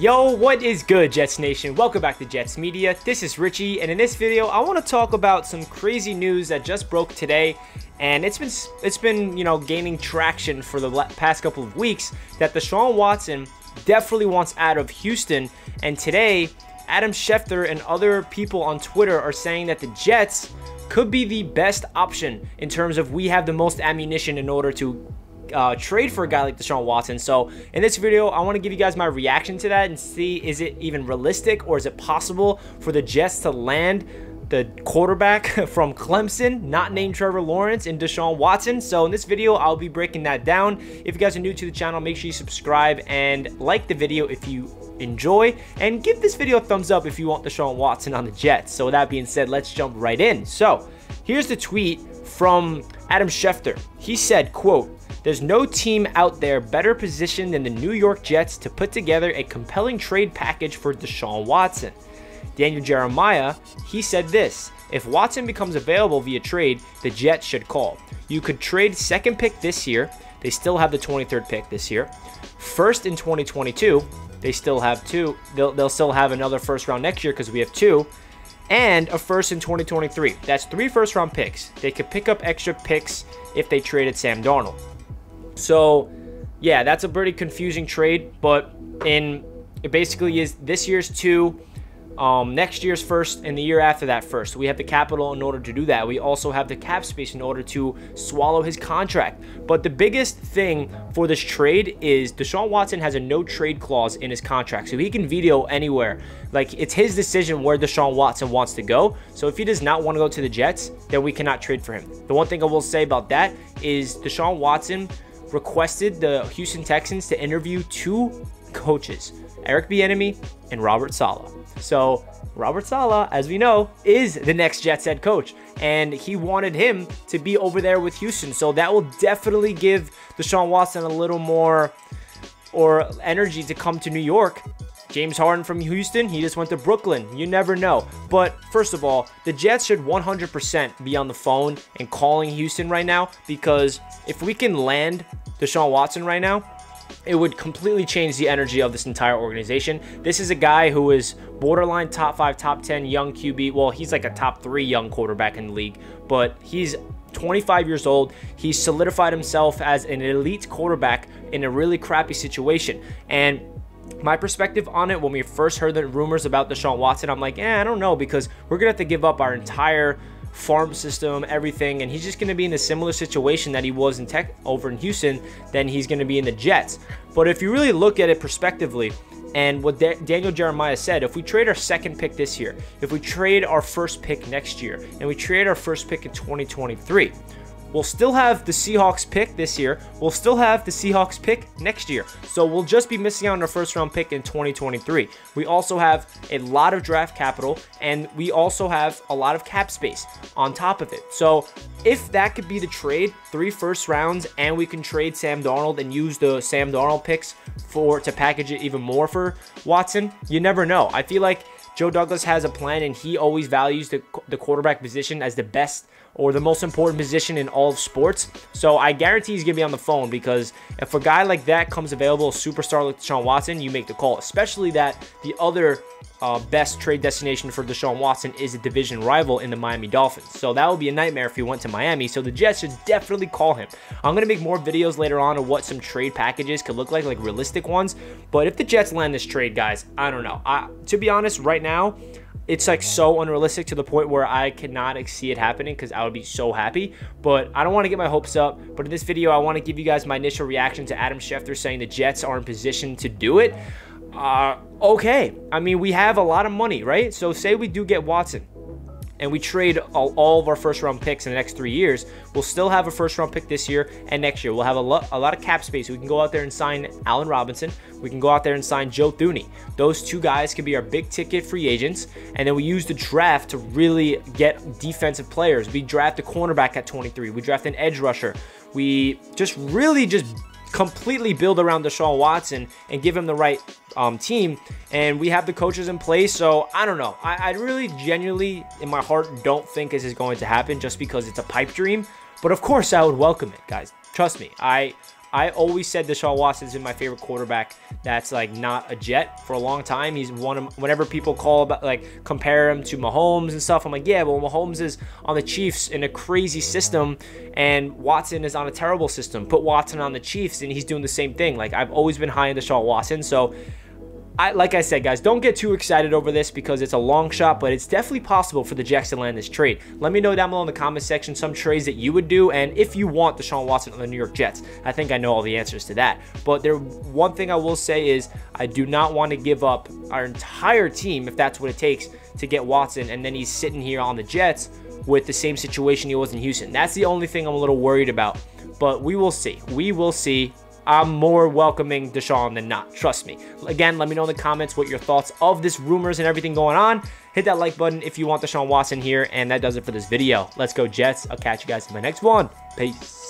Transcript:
Yo, what is good, Jets Nation? Welcome back to Jets Media. This is Richie, and in this video, I want to talk about some crazy news that just broke today, and it's been gaining traction for the past couple of weeks that Deshaun Watson definitely wants out of Houston. And today, Adam Schefter and other people on Twitter are saying that the Jets could be the best option in terms of we have the most ammunition in order to trade for a guy like Deshaun Watson. So in this video, I want to give you guys my reaction to that and see, is it even realistic, or is it possible for the Jets to land the quarterback from Clemson, not named Trevor Lawrence, in Deshaun Watson? So in this video, I'll be breaking that down. If you guys are new to the channel, make sure you subscribe and like the video if you enjoy, and give this video a thumbs up if you want Deshaun Watson on the Jets. So with that being said, let's jump right in. So here's the tweet from Adam Schefter. He said, quote, "There's no team out there better positioned than the New York Jets to put together a compelling trade package for Deshaun Watson." Daniel Jeremiah, he said this: "If Watson becomes available via trade, the Jets should call. You could trade second pick this year. They still have the 23rd pick this year. First in 2022, they still have two. They'll still have another first round next year because we have two. And a first in 2023. That's 3 first round picks. They could pick up extra picks if they traded Sam Darnold." So yeah, that's a pretty confusing trade, but it basically is this year's 2, next year's first, and the year after that first. We have the capital in order to do that. We also have the cap space in order to swallow his contract. But the biggest thing for this trade is Deshaun Watson has a no trade clause in his contract, so he can veto anywhere. Like, it's his decision where Deshaun Watson wants to go. So if he does not want to go to the Jets, then we cannot trade for him. The one thing I will say about that is Deshaun Watson requested the Houston Texans to interview 2 coaches, Eric Bieniemy and Robert Saleh. So Robert Saleh, as we know, is the next Jets head coach, and he wanted him to be over there with Houston. So that will definitely give Deshaun Watson a little more energy to come to New York. James Harden from Houston, he just went to Brooklyn. You never know. But first of all, the Jets should 100% be on the phone and calling Houston right now, because if we can land Deshaun Watson right now, it would completely change the energy of this entire organization. This is a guy who is borderline top 5, top 10 young QB. Well, he's like a top 3 young quarterback in the league, but he's 25 years old. He's solidified himself as an elite quarterback in a really crappy situation. And my perspective on it, when we first heard the rumors about Deshaun Watson, I'm like, I don't know, because we're going to have to give up our entire farm system, everything, and he's just going to be in a similar situation that he was in over in Houston than he's going to be in the Jets. But if you really look at it prospectively, and what Daniel Jeremiah said, if we trade our second pick this year, if we trade our first pick next year, and we trade our first pick in 2023, we'll still have the Seahawks pick this year. We'll still have the Seahawks pick next year. So we'll just be missing out on our first round pick in 2023. We also have a lot of draft capital, and we also have a lot of cap space on top of it. So if that could be the trade, 3 first rounds, and we can trade Sam Darnold and use the Sam Darnold picks to package it even more for Watson, you never know. I feel like Joe Douglas has a plan, and he always values the quarterback position as the best or the most important position in all of sports. So I guarantee he's going to be on the phone, because if a guy like that comes available, a superstar like Deshaun Watson, you make the call, especially that the other best trade destination for Deshaun Watson is a division rival in the Miami Dolphins. So that would be a nightmare if he went to Miami. So the Jets should definitely call him. I'm going to make more videos later on of what some trade packages could look like realistic ones. But if the Jets land this trade, guys, I don't know. To be honest, right now, it's like so unrealistic to the point where I cannot see it happening, because I would be so happy. But I don't want to get my hopes up. But in this video, I want to give you guys my initial reaction to Adam Schefter saying the Jets are in position to do it. Okay. I mean, we have a lot of money, right? So say we do get Watson, and we trade all of our first round picks in the next 3 years, we'll still have a first round pick this year and next year. We'll have a lot of cap space. We can go out there and sign Allen Robinson. We can go out there and sign Joe Thuney. Those 2 guys can be our big ticket free agents, and then we use the draft to really get defensive players. We draft a cornerback at 23. We draft an edge rusher. We just completely build around Deshaun Watson and give him the right team, and we have the coaches in place. So I don't know. I really genuinely in my heart don't think this is going to happen, just because it's a pipe dream. But of course I would welcome it, guys. Trust me. I always said Deshaun Watson is my favorite quarterback that's like not a Jet for a long time. He's one of, whenever people call about like compare him to Mahomes and stuff, I'm like, yeah, well, Mahomes is on the Chiefs in a crazy system and Watson is on a terrible system. Put Watson on the Chiefs and he's doing the same thing. Like, I've always been high on Deshaun Watson. So like I said, guys, don't get too excited over this because it's a long shot, but it's definitely possible for the Jets to land this trade. Let me know down below in the comment section some trades that you would do, and if you want Deshaun Watson on the New York Jets. I think I know all the answers to that. But one thing I will say is I do not want to give up our entire team, if that's what it takes, to get Watson, and then he's sitting here on the Jets with the same situation he was in Houston. That's the only thing I'm a little worried about, but we will see. We will see. I'm more welcoming Deshaun than not. Trust me. Again, let me know in the comments what your thoughts of this rumors and everything going on. Hit that like button if you want Deshaun Watson here. And that does it for this video. Let's go Jets. I'll catch you guys in my next one. Peace.